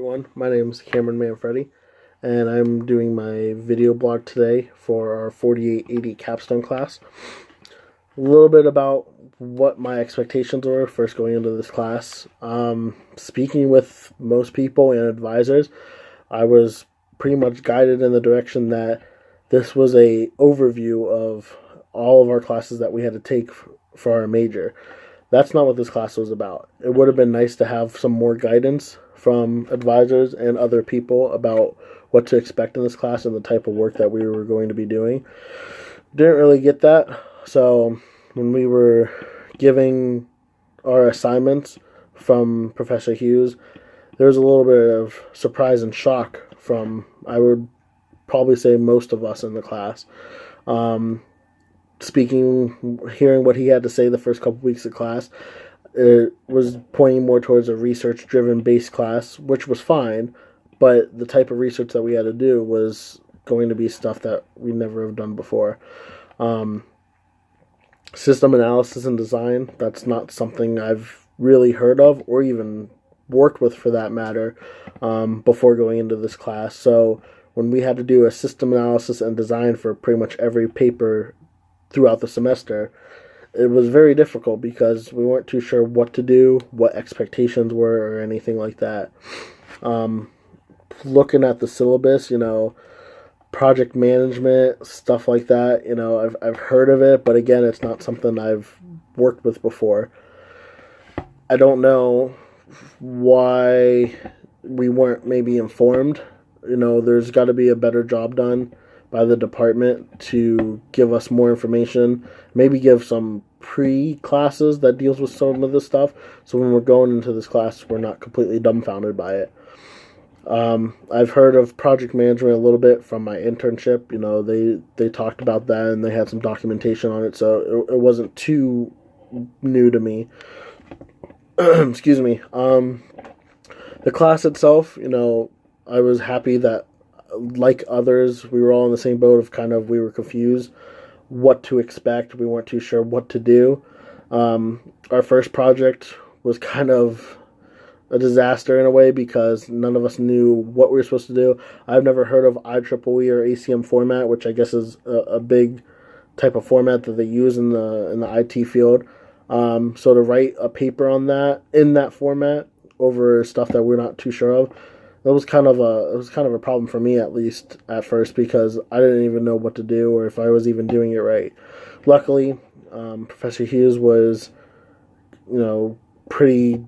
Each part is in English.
Everyone, my name is Cameron Manfredi, and I'm doing my video blog today for our 4880 capstone class. A little bit about what my expectations were first going into this class. Speaking with most people and advisors, I was pretty much guided in the direction that this was a overview of all of our classes that we had to take for our major. That's not what this class was about. It would have been nice to have some more guidance from advisors and other people about what to expect in this class and the type of work that we were going to be doing. Didn't really get that. So when we were giving our assignments from Professor Hughes, there was a little bit of surprise and shock from, I would probably say, most of us in the class. Hearing what he had to say the first couple weeks of class, it was pointing more towards a research-driven base class, which was fine, but the type of research that we had to do was going to be stuff that we never have done before. System analysis and design, that's not something I've really heard of or even worked with for that matter before going into this class. So when we had to do a system analysis and design for pretty much every paper throughout the semester, it was very difficult because we weren't too sure what to do, what expectations were, or anything like that. Looking at the syllabus, project management, stuff like that, I've heard of it, but again, it's not something I've worked with before. I don't know why we weren't maybe informed. There's got to be a better job done by the department to give us more information, maybe give some pre-classes that deals with some of this stuff, so when we're going into this class, we're not completely dumbfounded by it. I've heard of project management a little bit from my internship. They talked about that and they had some documentation on it, so it wasn't too new to me. Excuse me. The class itself, I was happy that, like others, we were all in the same boat of we were confused what to expect. We weren't too sure what to do. Our first project was kind of a disaster in a way because none of us knew what we were supposed to do. I've never heard of IEEE or ACM format, which I guess is a big type of format that they use in the IT field. So to write a paper on that in that format over stuff that we're not too sure of, it was kind of a problem for me, at least at first, because I didn't even know what to do or if I was even doing it right. Luckily, Professor Hughes was, pretty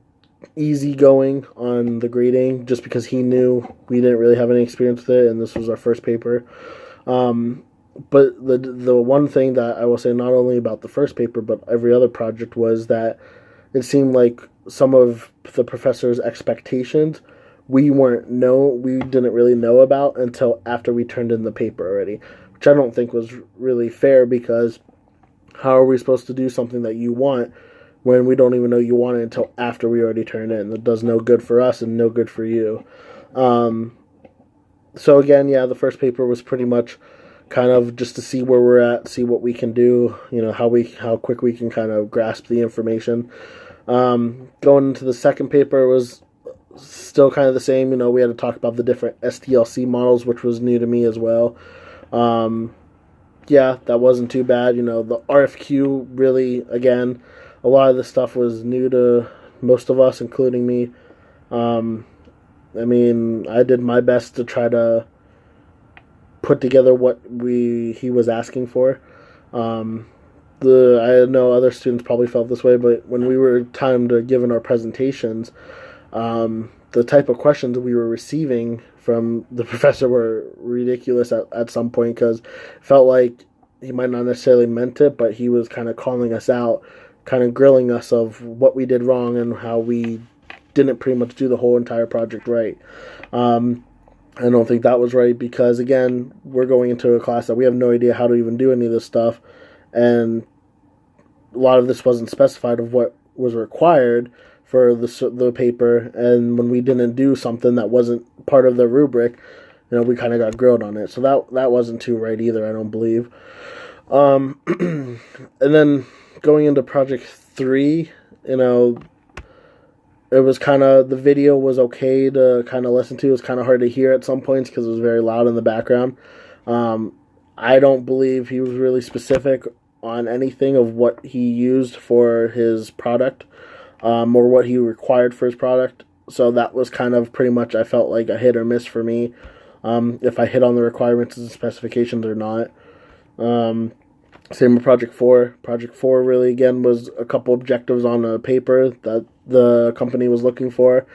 easygoing on the grading, just because he knew we didn't really have any experience with it, and this was our first paper. But the one thing that I will say, not only about the first paper but every other project, was that it seemed like some of the professor's expectations we didn't really know about until after we turned in the paper already, which I don't think was really fair, because how are we supposed to do something that you want when we don't even know you want it until after we already turned in? That does no good for us and no good for you. So again, yeah, the first paper was pretty much kind of just to see where we're at, see what we can do, how quick we can kind of grasp the information. Going into the second paper was still kind of the same. We had to talk about the different SDLC models, which was new to me as well. Yeah, that wasn't too bad. The RFQ, really, again, a lot of the stuff was new to most of us, including me. I did my best to try to put together what he was asking for. I know other students probably felt this way, but when we were timed to give in our presentations, the type of questions we were receiving from the professor were ridiculous at some point, because it felt like he might not necessarily meant it, but he was kind of calling us out, kind of grilling us of what we did wrong and how we didn't pretty much do the whole entire project right. I don't think that was right, because, again, we're going into a class that we have no idea how to even do any of this stuff, and a lot of this wasn't specified of what was required for the paper, and when we didn't do something that wasn't part of the rubric, we kind of got grilled on it. So that wasn't too right either, I don't believe. And then going into project 3, it was kind of, the video was okay to kind of listen to. It was kind of hard to hear at some points because it was very loud in the background. Um, I don't believe he was really specific on anything of what he used for his product, or what he required for his product. So that was kind of pretty much, I felt like, a hit or miss for me, if I hit on the requirements and specifications or not. Same with Project 4. Project 4 really, again, was a couple objectives on a paper that the company was looking for,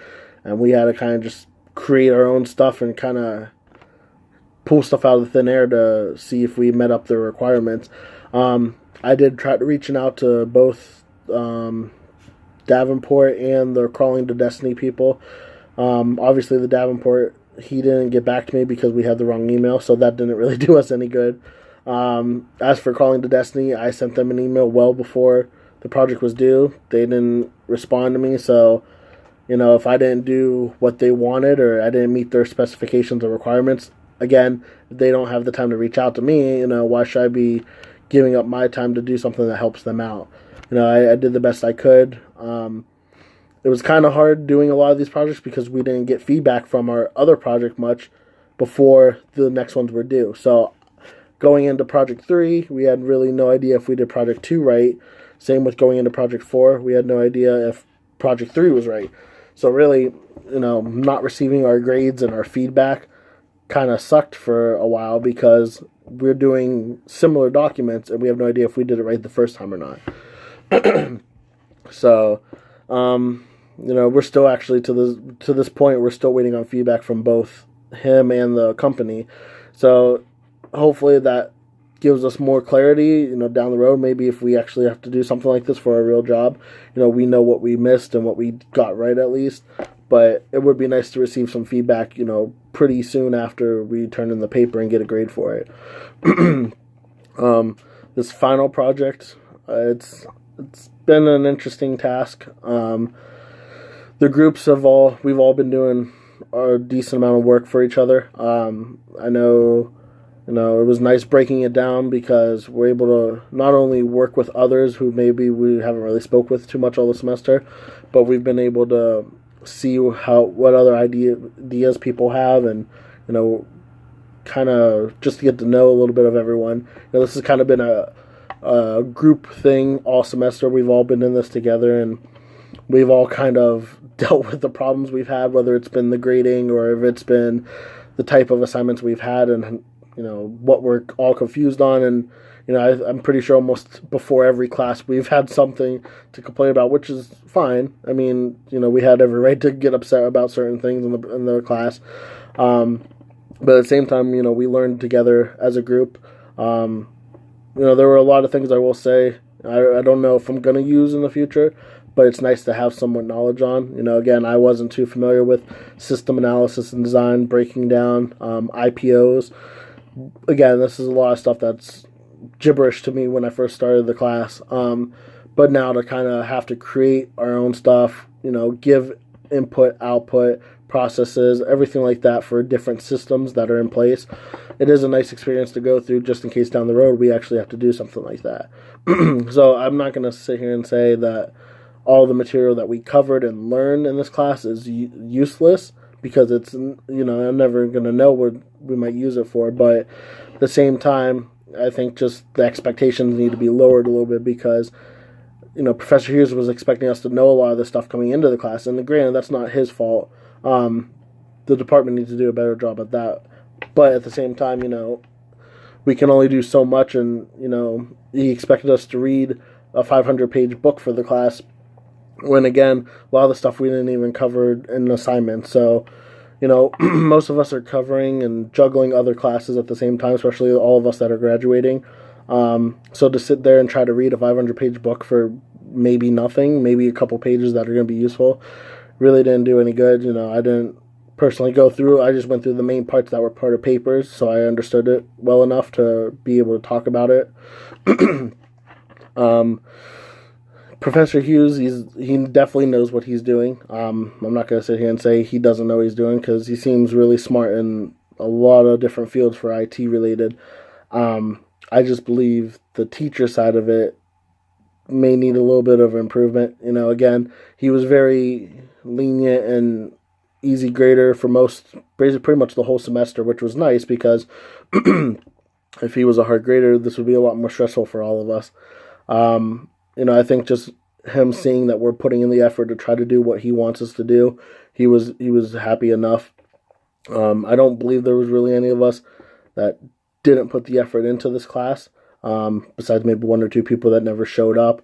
and we had to kind of just create our own stuff and kind of pull stuff out of the thin air to see if we met up the requirements. I did try to reaching out to both Davenport and the Crawling to Destiny people. Obviously, the Davenport, he didn't get back to me because we had the wrong email, so that didn't really do us any good. As for Crawling to Destiny, I sent them an email well before the project was due. They didn't respond to me, so, if I didn't do what they wanted or I didn't meet their specifications or requirements, again, if they don't have the time to reach out to me, why should I be giving up my time to do something that helps them out? I did the best I could. It was kind of hard doing a lot of these projects because we didn't get feedback from our other project much before the next ones were due. So going into Project 3, we had really no idea if we did Project 2 right. Same with going into Project 4, we had no idea if Project 3 was right. So really, not receiving our grades and our feedback kind of sucked for a while because we're doing similar documents and we have no idea if we did it right the first time or not. So, we're still actually to this point, we're still waiting on feedback from both him and the company. So hopefully that gives us more clarity, down the road. Maybe if we actually have to do something like this for a real job, we know what we missed and what we got right at least. But it would be nice to receive some feedback, pretty soon after we turn in the paper and get a grade for it. This final project, it's been an interesting task. The groups we've all been doing a decent amount of work for each other. I know, it was nice breaking it down because we're able to not only work with others who maybe we haven't really spoke with too much all the semester, but we've been able to see what other ideas people have, and kind of just to get to know a little bit of everyone. This has kind of been a group thing all semester. We've all been in this together, and we've all kind of dealt with the problems we've had, whether it's been the grading or if it's been the type of assignments we've had, and what we're all confused on. And I'm pretty sure almost before every class we've had something to complain about, which is fine. I mean, we had every right to get upset about certain things in the class. But at the same time, we learned together as a group. There were a lot of things I will say I don't know if I'm going to use in the future, but it's nice to have somewhat knowledge on. Again, I wasn't too familiar with system analysis and design, breaking down IPOs. Again, this is a lot of stuff that's gibberish to me when I first started the class. But now to kind of have to create our own stuff, give input, output, processes, everything like that for different systems that are in place, it is a nice experience to go through just in case down the road we actually have to do something like that. So I'm not going to sit here and say that all the material that we covered and learned in this class is useless, because it's, I'm never going to know what we might use it for. But at the same time, I think just the expectations need to be lowered a little bit, because Professor Hughes was expecting us to know a lot of this stuff coming into the class, and granted, that's not his fault. The department needs to do a better job at that. But at the same time, we can only do so much, and, he expected us to read a 500-page book for the class, when, again, a lot of the stuff we didn't even cover in the assignment. So, most of us are covering and juggling other classes at the same time, especially all of us that are graduating. So to sit there and try to read a 500-page book for maybe nothing, maybe a couple pages that are going to be useful, really didn't do any good. I didn't personally go through. I just went through the main parts that were part of papers, so I understood it well enough to be able to talk about it. Professor Hughes, he definitely knows what he's doing. I'm not going to sit here and say he doesn't know what he's doing, because he seems really smart in a lot of different fields for IT related. I just believe the teacher side of it may need a little bit of improvement. Again, he was very lenient and easy grader for pretty much the whole semester, which was nice because if he was a hard grader, this would be a lot more stressful for all of us. I think just him seeing that we're putting in the effort to try to do what he wants us to do, he was happy enough. I don't believe there was really any of us that didn't put the effort into this class, besides maybe one or two people that never showed up.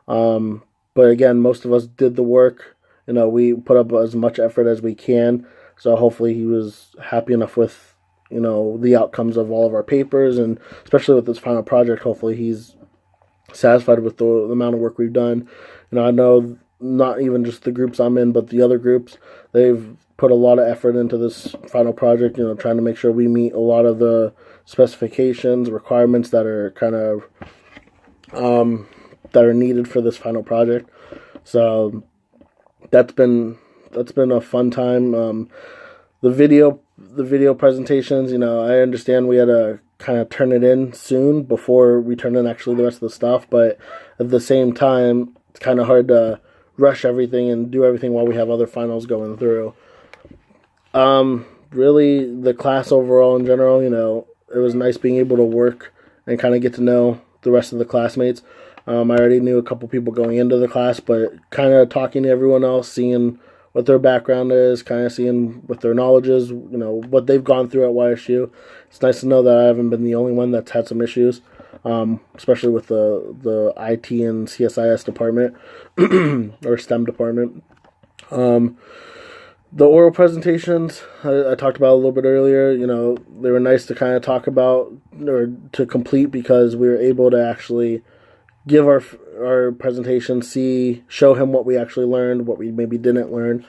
But again, most of us did the work. We put up as much effort as we can. So hopefully he was happy enough with, the outcomes of all of our papers, and especially with this final project, hopefully he's satisfied with the amount of work we've done. I know not even just the groups I'm in, but the other groups, they've put a lot of effort into this final project, trying to make sure we meet a lot of the specifications, requirements that are kind of that are needed for this final project. So that's been a fun time. The video presentations, I understand we had to kind of turn it in soon before we turn in actually the rest of the stuff, but at the same time, it's kind of hard to rush everything and do everything while we have other finals going through. Really, the class overall in general, it was nice being able to work and kind of get to know the rest of the classmates. I already knew a couple people going into the class, but kind of talking to everyone else, seeing what their background is, kind of seeing what their knowledge is, what they've gone through at YSU. It's nice to know that I haven't been the only one that's had some issues, especially with the IT and CSIS department or STEM department. The oral presentations I talked about a little bit earlier, they were nice to kind of talk about or to complete because we were able to actually give our presentation, show him what we actually learned, what we maybe didn't learn.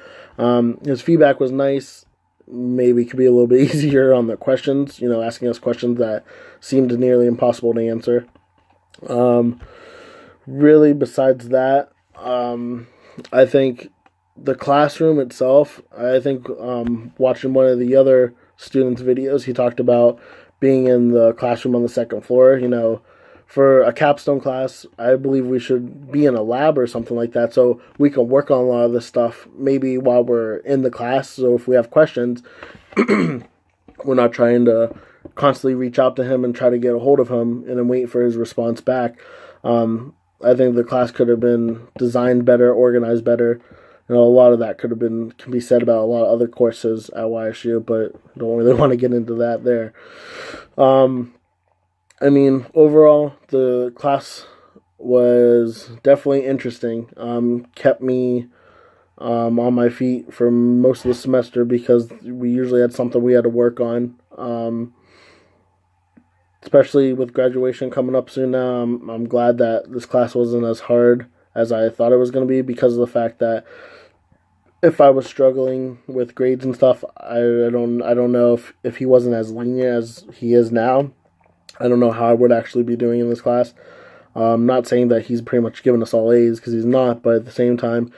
His feedback was nice. Maybe could be a little bit easier on the questions, asking us questions that seemed nearly impossible to answer. Really, besides that, I think the classroom itself, watching one of the other students' videos, he talked about being in the classroom on the second floor. For a capstone class, I believe we should be in a lab or something like that so we can work on a lot of this stuff maybe while we're in the class. So if we have questions, we're not trying to constantly reach out to him and try to get a hold of him and then wait for his response back. I think the class could have been designed better, organized better. A lot of that can be said about a lot of other courses at YSU, but I don't really want to get into that there. Overall, the class was definitely interesting. Kept me on my feet for most of the semester because we usually had something we had to work on. Especially with graduation coming up soon now, I'm glad that this class wasn't as hard as I thought it was going to be because of the fact that if I was struggling with grades and stuff, I don't know if he wasn't as lenient as he is now. I don't know how I would actually be doing in this class. I'm not saying that he's pretty much giving us all A's because he's not, but at the same time,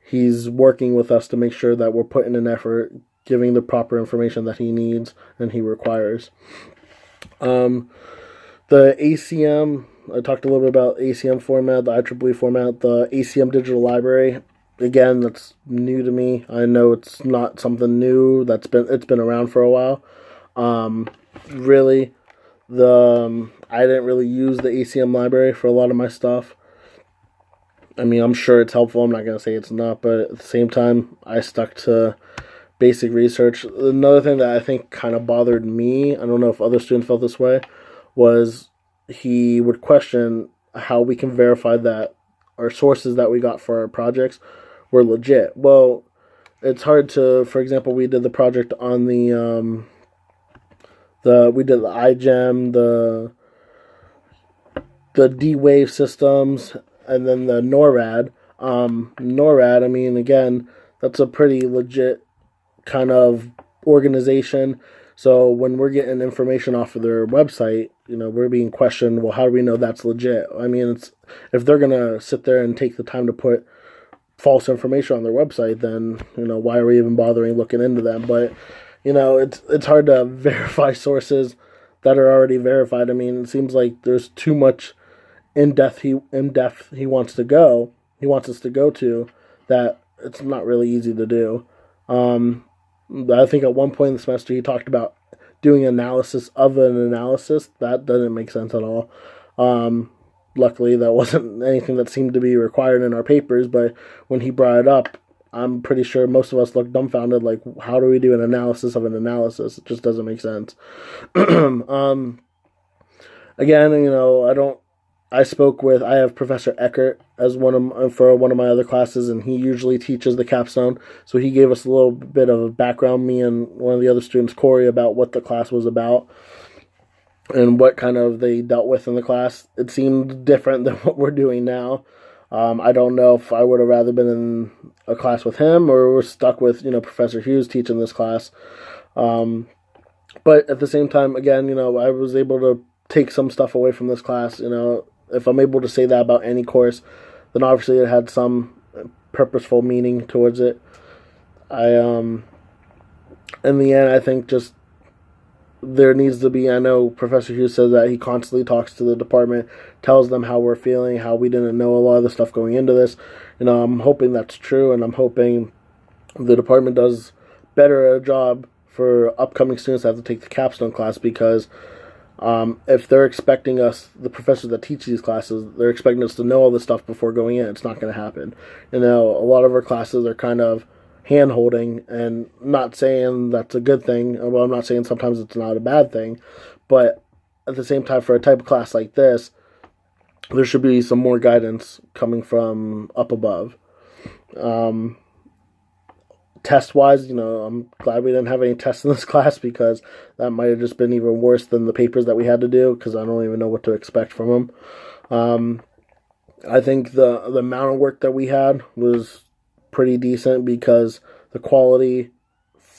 he's working with us to make sure that we're putting in effort, giving the proper information that he needs and he requires. The ACM, I talked a little bit about ACM format, the IEEE format, the ACM digital library. Again, that's new to me. I know it's not something new. It's been around for a while. Really, I didn't really use the ACM library for a lot of my stuff. I'm sure it's helpful. I'm not going to say it's not, but at the same time, I stuck to basic research. Another thing that I think kind of bothered me, I don't know if other students felt this way, was he would question how we can verify that our sources that we got for our projects were legit. Well, it's hard to, for example, we did the project on we did the iGEM, the D-Wave systems, and then the NORAD. NORAD, again, that's a pretty legit kind of organization. So when we're getting information off of their website, we're being questioned, well, how do we know that's legit? If they're going to sit there and take the time to put false information on their website, then, why are we even bothering looking into them? But, it's hard to verify sources that are already verified. It seems like there's too much in depth he wants to go. He wants us to go to that. It's not really easy to do. I think at one point in the semester he talked about doing analysis of an analysis. That doesn't make sense at all. Luckily, that wasn't anything that seemed to be required in our papers, but when he brought it up, I'm pretty sure most of us looked dumbfounded, like, how do we do an analysis of an analysis? It just doesn't make sense. Again, I have Professor Eckert as for one of my other classes, and he usually teaches the capstone. So he gave us a little bit of a background, me and one of the other students, Corey, about what the class was about and what kind of they dealt with in the class. It seemed different than what we're doing now. I don't know if I would have rather been in a class with him or we're stuck with, Professor Hughes teaching this class. But at the same time, again, I was able to take some stuff away from this class. If I'm able to say that about any course, then obviously it had some purposeful meaning towards it. In the end, I think just there needs to be, I know Professor Hughes says that he constantly talks to the department, tells them how we're feeling, how we didn't know a lot of the stuff going into this. I'm hoping that's true, and I'm hoping the department does better a job for upcoming students that have to take the capstone class, because if they're expecting us, the professors that teach these classes, they're expecting us to know all this stuff before going in. It's not going to happen. A lot of our classes are kind of hand-holding, and not saying that's a good thing. Well, I'm not saying sometimes it's not a bad thing, but at the same time, for a type of class like this, there should be some more guidance coming from up above. Test-wise, I'm glad we didn't have any tests in this class, because that might have just been even worse than the papers that we had to do, because I don't even know what to expect from them. I think the amount of work that we had was pretty decent, because the quality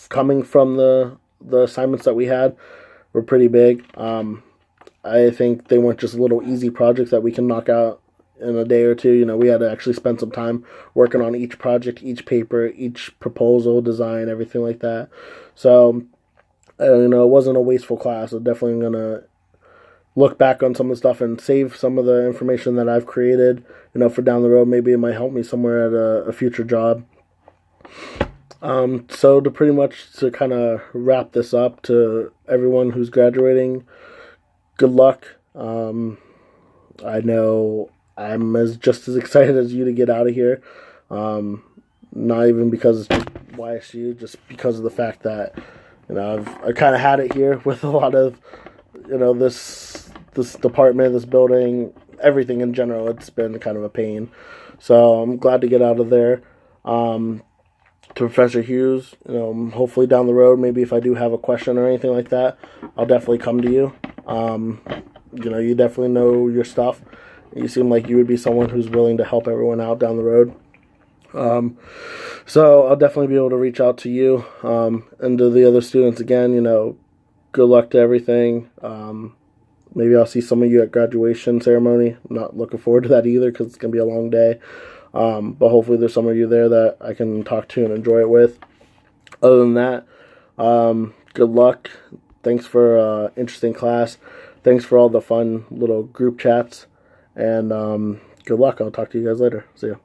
coming from the assignments that we had were pretty big. I think they weren't just little easy projects that we can knock out in a day or two. We had to actually spend some time working on each project, each paper, each proposal, design, everything like that. So, it wasn't a wasteful class. I'm definitely going to look back on some of the stuff and save some of the information that I've created, for down the road. Maybe it might help me somewhere at a future job. So to kind of wrap this up, to everyone who's graduating, good luck. I know I'm just as excited as you to get out of here. Not even because it's just YSU, just because of the fact that, I kind of had it here with a lot of, this department, this building, everything in general. It's been kind of a pain. So I'm glad to get out of there. To Professor Hughes, hopefully down the road, maybe if I do have a question or anything like that, I'll definitely come to you. You definitely know your stuff. You seem like you would be someone who's willing to help everyone out down the road. So I'll definitely be able to reach out to you, and to the other students again. Good luck to everything. Maybe I'll see some of you at graduation ceremony. I'm not looking forward to that either, because it's going to be a long day. But hopefully there's some of you there that I can talk to and enjoy it with. Other than that, good luck. Thanks for interesting class. Thanks for all the fun little group chats. And good luck. I'll talk to you guys later. See ya.